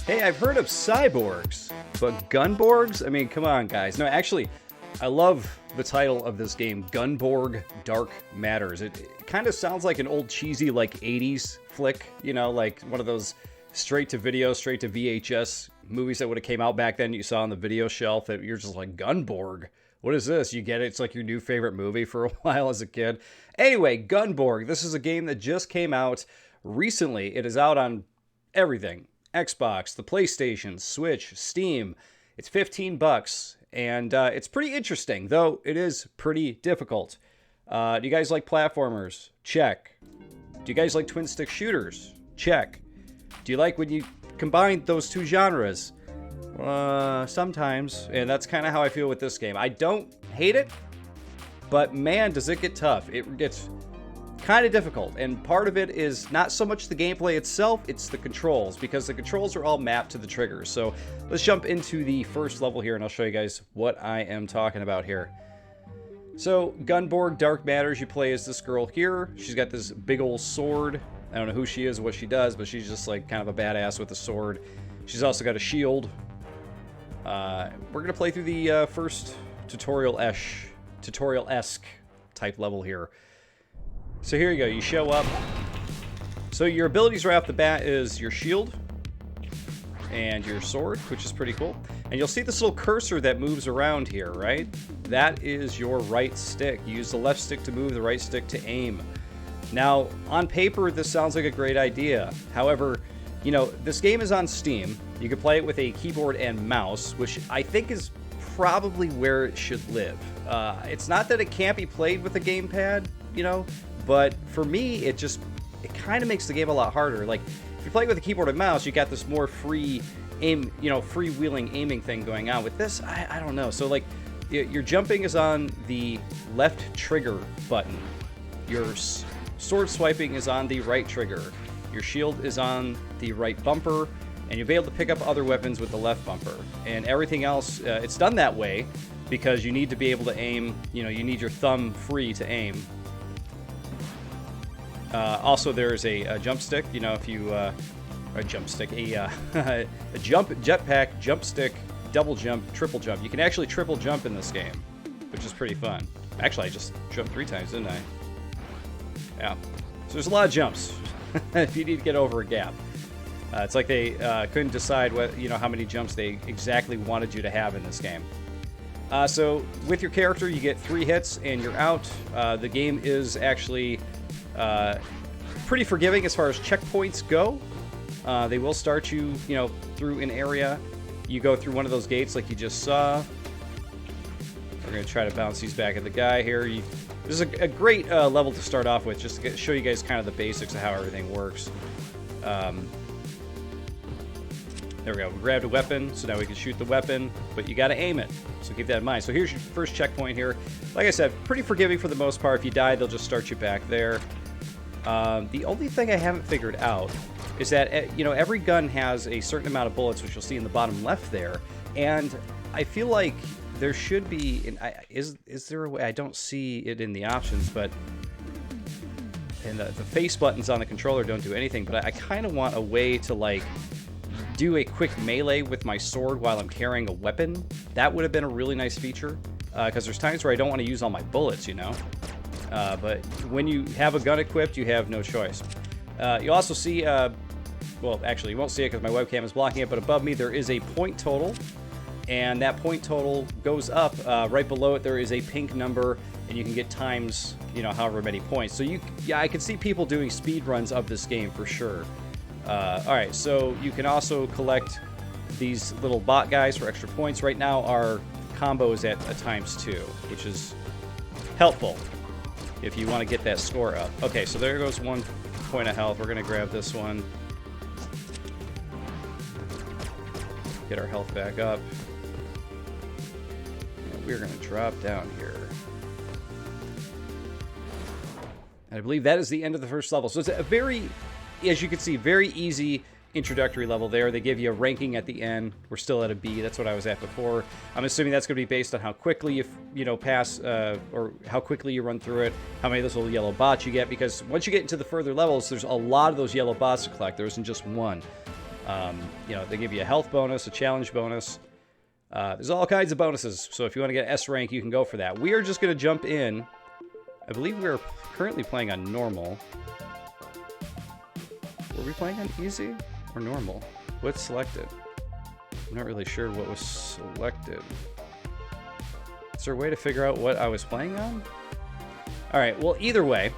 Hey, I've heard of cyborgs, but Gunborgs? I mean, come on, guys. No, actually, I love the title of this game, Gunborg Dark Matters. It kind of sounds like an old cheesy, like, 80s flick, you know, like one of those straight-to-video, straight-to-VHS movies that would have came out back then you saw on the video shelf that you're just like, Gunborg? What is this? You get it? It's like your new favorite movie for a while as a kid. Anyway, Gunborg. This is a game that just came out recently. It is out on everything. Xbox, the PlayStation, Switch, Steam. It's $15, and it's pretty interesting, though it is pretty difficult. Do you guys like platformers? Check. Do you guys like twin-stick shooters? Check. Do you like when you combine those two genres? Sometimes, and that's kind of how I feel with this game. I don't hate it, but man, does it get tough. It gets kind of difficult, and part of it is not so much the gameplay itself, it's the controls, because the controls are all mapped to the triggers. So let's jump into the first level here, and I'll show you guys what I am talking about here. So, Gunborg Dark Matters, you play as this girl here. She's got this big old sword. I don't know who she is or what she does, but she's just like kind of a badass with a sword. She's also got a shield. We're going to play through the first tutorial-esque type level here. So here you go, you show up. So your abilities right off the bat is your shield and your sword, which is pretty cool. And you'll see this little cursor that moves around here, right? That is your right stick. You use the left stick to move, the right stick to aim. Now, on paper, this sounds like a great idea. However, you know, this game is on Steam. You can play it with a keyboard and mouse, which I think is probably where it should live. It's not that it can't be played with a gamepad, you know, but for me, it kind of makes the game a lot harder. Like, if you're playing with a keyboard and mouse, you got this more free aim, you know, freewheeling aiming thing going on. With this, I don't know. So, like, your jumping is on the left trigger button. Your sword swiping is on the right trigger. Your shield is on the right bumper, and you'll be able to pick up other weapons with the left bumper. And everything else, it's done that way because you need to be able to aim, you know, you need your thumb free to aim. Also, there's a jump stick, you know, if you, a jump stick, a jetpack, jump stick, double jump, triple jump. You can actually triple jump in this game, which is pretty fun. Actually, I just jumped 3 times, didn't I? Yeah. So there's a lot of jumps if you need to get over a gap. It's like they couldn't decide what, you know, how many jumps they exactly wanted you to have in this game. So with your character, you get 3 hits and you're out. The game is actually pretty forgiving as far as checkpoints go. They will start you, you know, through an area. You go through one of those gates like you just saw. We're going to try to bounce these back at the guy here. This is a great level to start off with, just to show you guys kind of the basics of how everything works. There we go. We grabbed a weapon, so now we can shoot the weapon, but you got to aim it. So keep that in mind. So here's your first checkpoint here. Like I said, pretty forgiving for the most part. If you die, they'll just start you back there. The only thing I haven't figured out is that, you know, every gun has a certain amount of bullets, which you'll see in the bottom left there, and I feel like there should be, is there a way, I don't see it in the options, but, and the face buttons on the controller don't do anything, but I kind of want a way to, like, do a quick melee with my sword while I'm carrying a weapon. That would have been a really nice feature, because there's times where I don't want to use all my bullets, you know? But when you have a gun equipped, you have no choice. You also see, well, actually, you won't see it because my webcam is blocking it, but above me there is a point total, and that point total goes up. Right below it there is a pink number, and you can get times, you know, however many points. So yeah, I can see people doing speed runs of this game for sure. Alright, so you can also collect these little bot guys for extra points. Right now our combo is at a ×2, which is helpful if you want to get that score up. Okay, so there goes 1 point of health. We're going to grab this one. Get our health back up. And we're going to drop down here. And I believe that is the end of the first level. So it's a very, as you can see, very easy introductory level there. They give you a ranking at the end. We're still at a B. That's what I was at before. I'm assuming that's going to be based on how quickly you know, pass, or how quickly you run through it, how many of those little yellow bots you get, because once you get into the further levels, there's a lot of those yellow bots to collect. There isn't just one. You know, they give you a health bonus, a challenge bonus. There's all kinds of bonuses, so if you want to get S rank, you can go for that. We are just going to jump in. I believe we're currently playing on normal. Were we playing on easy or normal? What's selected? I'm not really sure what was selected. Is there a way to figure out what I was playing on? Alright, well, either way,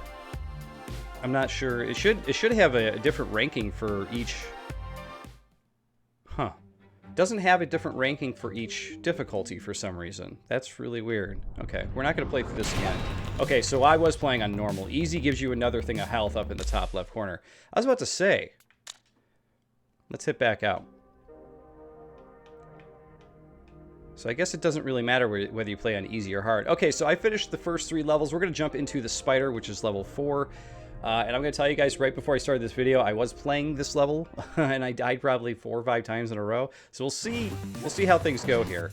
I'm not sure. It should have a different ranking for each... Huh. Doesn't have a different ranking for each difficulty for some reason. That's really weird. Okay, we're not going to play through this again. Okay, so I was playing on normal. Easy gives you another thing of health up in the top left corner. I was about to say, let's hit back out. So I guess it doesn't really matter whether you play on easy or hard. Okay, so I finished the first 3 levels. We're going to jump into the spider, which is level 4. And I'm going to tell you guys right before I started this video, I was playing this level, and I died probably 4 or 5 times in a row. So we'll see how things go here.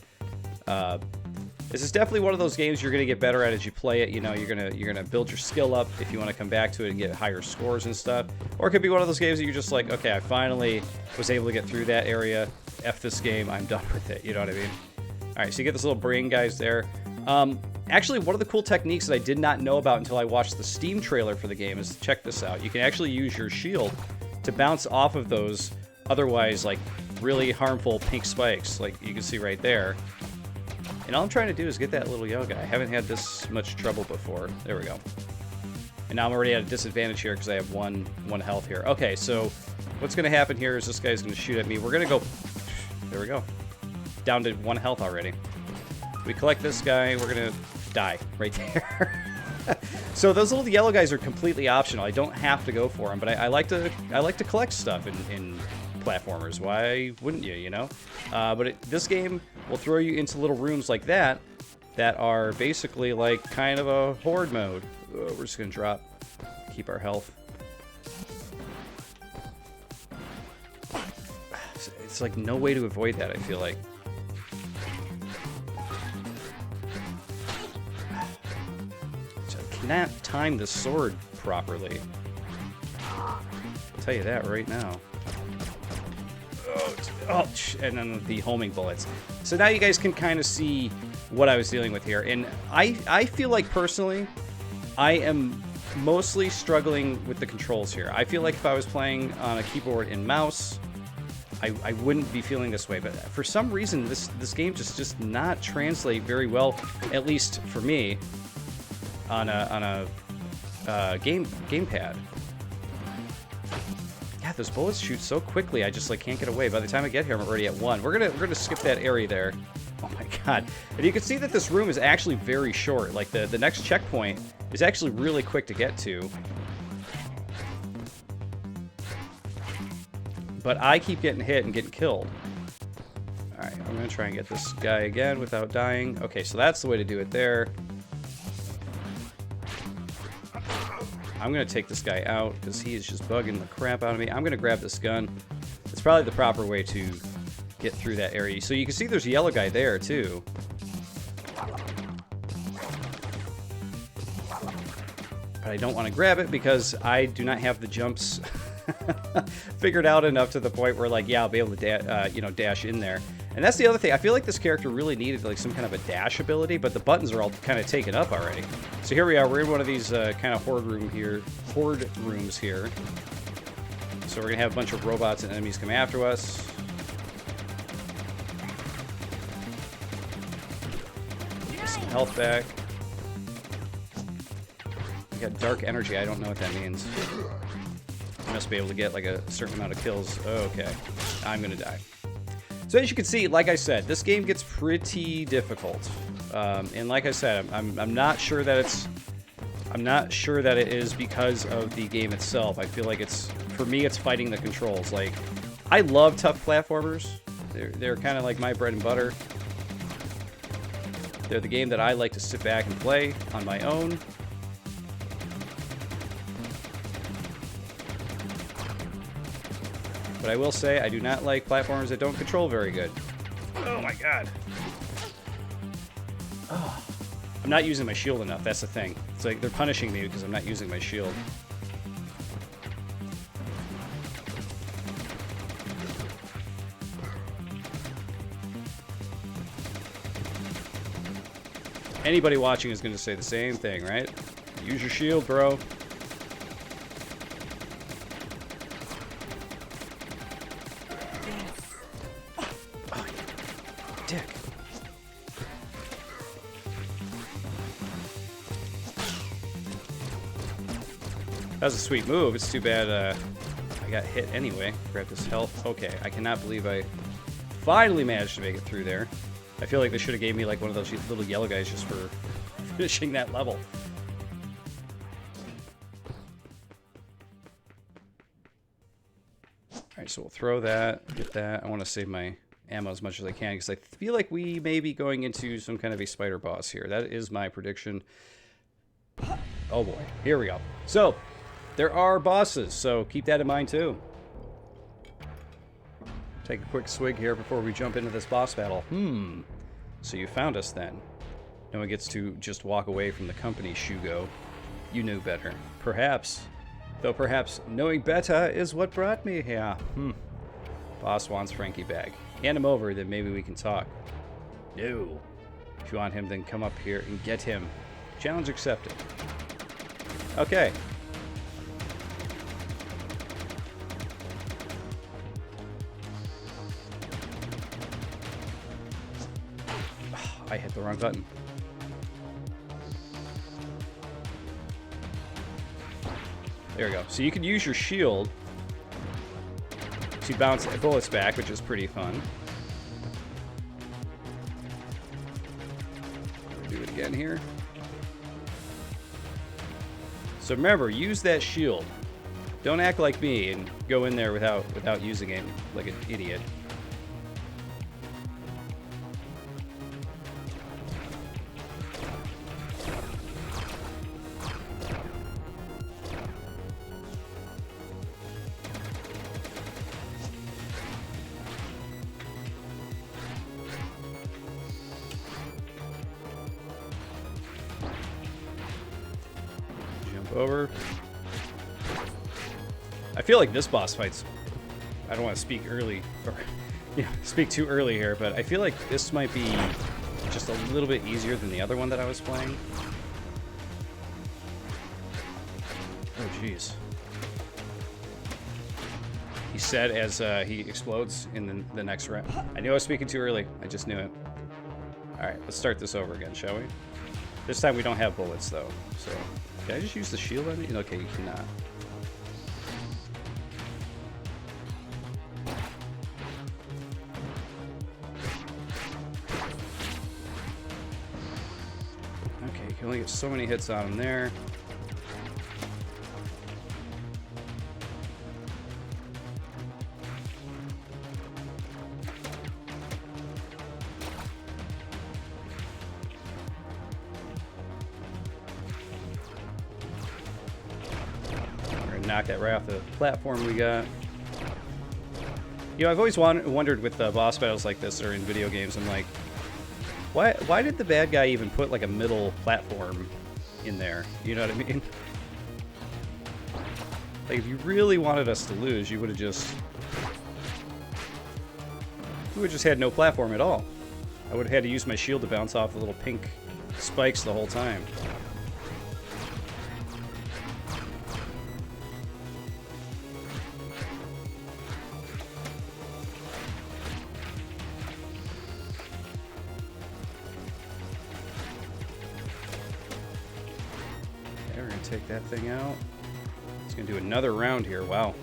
This is definitely one of those games you're going to get better at as you play it. You know, you're gonna build your skill up if you want to come back to it and get higher scores and stuff. Or it could be one of those games that you're just like, okay, I finally was able to get through that area. F this game, I'm done with it. You know what I mean? All right, so you get this little brain guys there. Actually, one of the cool techniques that I did not know about until I watched the Steam trailer for the game is, check this out. You can actually use your shield to bounce off of those otherwise, like, really harmful pink spikes, like you can see right there. And all I'm trying to do is get that little yellow guy. I haven't had this much trouble before. There we go. And now I'm already at a disadvantage here because I have one health here. Okay, so what's going to happen here is this guy's going to shoot at me. We're going to go... There we go. Down to 1 health already. We collect this guy, we're gonna die right there. So those little yellow guys are completely optional. I don't have to go for them, but I like to collect stuff in platformers. Why wouldn't you? You know. But this game will throw you into little rooms like that are basically like kind of a horde mode. Oh, we're just gonna drop, keep our health. It's like no way to avoid that. I feel like. Cannot time the sword properly. I'll tell you that right now. Oh, and then the homing bullets. So now you guys can kind of see what I was dealing with here. And I feel like personally, I am mostly struggling with the controls here. I feel like if I was playing on a keyboard and mouse, I wouldn't be feeling this way. But for some reason, this game just not translate very well, at least for me. On a gamepad. Yeah, those bullets shoot so quickly. I just like can't get away. By the time I get here, I'm already at 1. We're gonna skip that area there. Oh my god! And you can see that this room is actually very short. Like the next checkpoint is actually really quick to get to. But I keep getting hit and getting killed. All right, I'm gonna try and get this guy again without dying. Okay, so that's the way to do it there. I'm going to take this guy out because he is just bugging the crap out of me. I'm going to grab this gun. It's probably the proper way to get through that area. So you can see there's a yellow guy there, too. But I don't want to grab it because I do not have the jumps figured out enough to the point where, like, yeah, I'll be able to dash in there. And that's the other thing. I feel like this character really needed like some kind of a dash ability, but the buttons are all kind of taken up already. So here we are. We're in one of these kind of horde rooms here. So we're gonna have a bunch of robots and enemies come after us. Get some health back. We got dark energy. I don't know what that means. I must be able to get like a certain amount of kills. Okay, I'm gonna die. So as you can see, like I said, this game gets pretty difficult, and like I said, I'm not sure that it is because of the game itself. I feel like for me, it's fighting the controls. Like, I love tough platformers. They're kind of like my bread and butter. They're the game that I like to sit back and play on my own. But I will say, I do not like platformers that don't control very good. Oh my god. Oh. I'm not using my shield enough, that's the thing. It's like they're punishing me because I'm not using my shield. Anybody watching is going to say the same thing, right? Use your shield, bro. Oh, you dick. That was a sweet move. It's too bad I got hit anyway. Grab this health. Okay, I cannot believe I finally managed to make it through there. I feel like they should have gave me like one of those little yellow guys just for finishing that level. Alright, so we'll throw that, get that. I want to save my ammo as much as I can because I feel like we may be going into some kind of a spider boss here. That is my prediction. Oh boy, here we go. So, there are bosses, so keep that in mind too. Take a quick swig here before we jump into this boss battle. So you found us then. No one gets to just walk away from the company, Shugo. You knew better. Perhaps. Though perhaps knowing better is what brought me here. Boss wants Frankie back. Hand him over, then maybe we can talk. No. If you want him, then come up here and get him. Challenge accepted. Okay. I hit the wrong button. There we go. So you can use your shield to bounce bullets back, which is pretty fun. Do it again here. So remember, use that shield. Don't act like me and go in there without using it like an idiot. Over. I feel like this boss fight's... I don't want to speak early, or speak too early here, but I feel like this might be just a little bit easier than the other one that I was playing. Oh, jeez. He said as he explodes in the next round. I knew I was speaking too early. I just knew it. Alright, let's start this over again, shall we? This time we don't have bullets, though, so... Can I just use the shield on it? Okay, you cannot. Okay, you can only get so many hits on him there. Knock that right off the platform we got. You know, I've always wondered with boss battles like this or in video games, I'm like, why did the bad guy even put like a middle platform in there? You know what I mean? Like, if you really wanted us to lose, you would have just... We would have just had no platform at all. I would have had to use my shield to bounce off the little pink spikes the whole time. Take that thing out. It's gonna do another round here. Wow.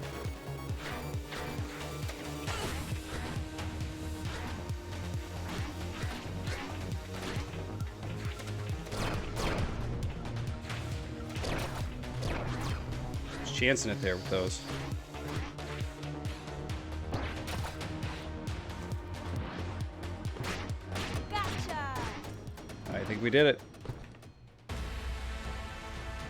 Just chancing it there with those. Gotcha. I think we did it.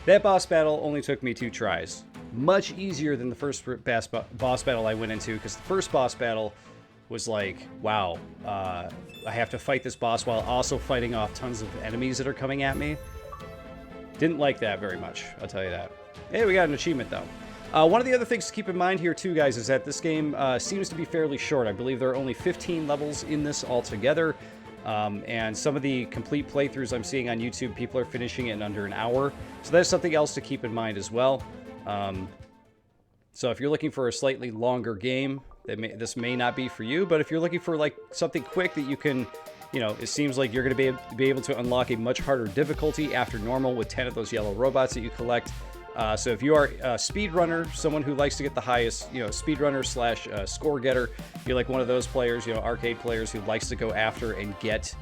That boss battle only took me 2 tries. Much easier than the first boss battle I went into, because the first boss battle was like, wow, I have to fight this boss while also fighting off tons of enemies that are coming at me. Didn't like that very much, I'll tell you that. Hey, we got an achievement though. One of the other things to keep in mind here too, guys, is that this game seems to be fairly short. I believe there are only 15 levels in this altogether. And some of the complete playthroughs I'm seeing on YouTube, people are finishing it in under an hour. So that's something else to keep in mind as well. So if you're looking for a slightly longer game, this may not be for you. But if you're looking for like something quick that you can, you know, it seems like you're going to be able to unlock a much harder difficulty after normal with 10 of those yellow robots that you collect. So if you are a speedrunner, someone who likes to get the highest, you know, speedrunner slash score getter, you're like one of those players, you know, arcade players who likes to go after and get,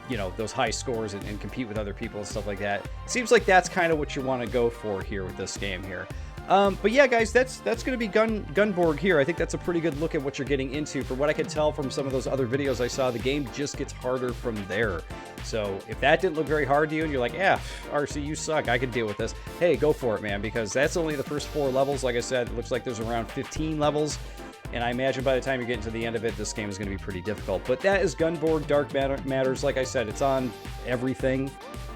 you know, those high scores and compete with other people and stuff like that. Seems like that's kind of what you want to go for here with this game here. But yeah, guys, that's going to be Gunborg here. I think that's a pretty good look at what you're getting into. From what I could tell from some of those other videos I saw, the game just gets harder from there. So if that didn't look very hard to you and you're like, yeah, RC, you suck, I can deal with this. Hey, go for it, man, because that's only the first 4 levels. Like I said, it looks like there's around 15 levels. And I imagine by the time you get to the end of it, this game is going to be pretty difficult. But that is Gunborg Dark Matters. Like I said, it's on everything.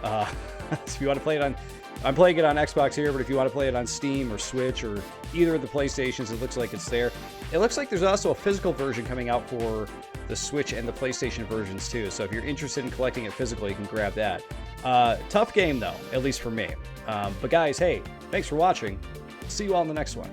So if you want to play it on... I'm playing it on Xbox here, but if you want to play it on Steam or Switch or either of the PlayStations, it looks like it's there. It looks like there's also a physical version coming out for the Switch and the PlayStation versions too. So if you're interested in collecting it physical, you can grab that. Tough game though, at least for me. But guys, hey, thanks for watching. See you all in the next one.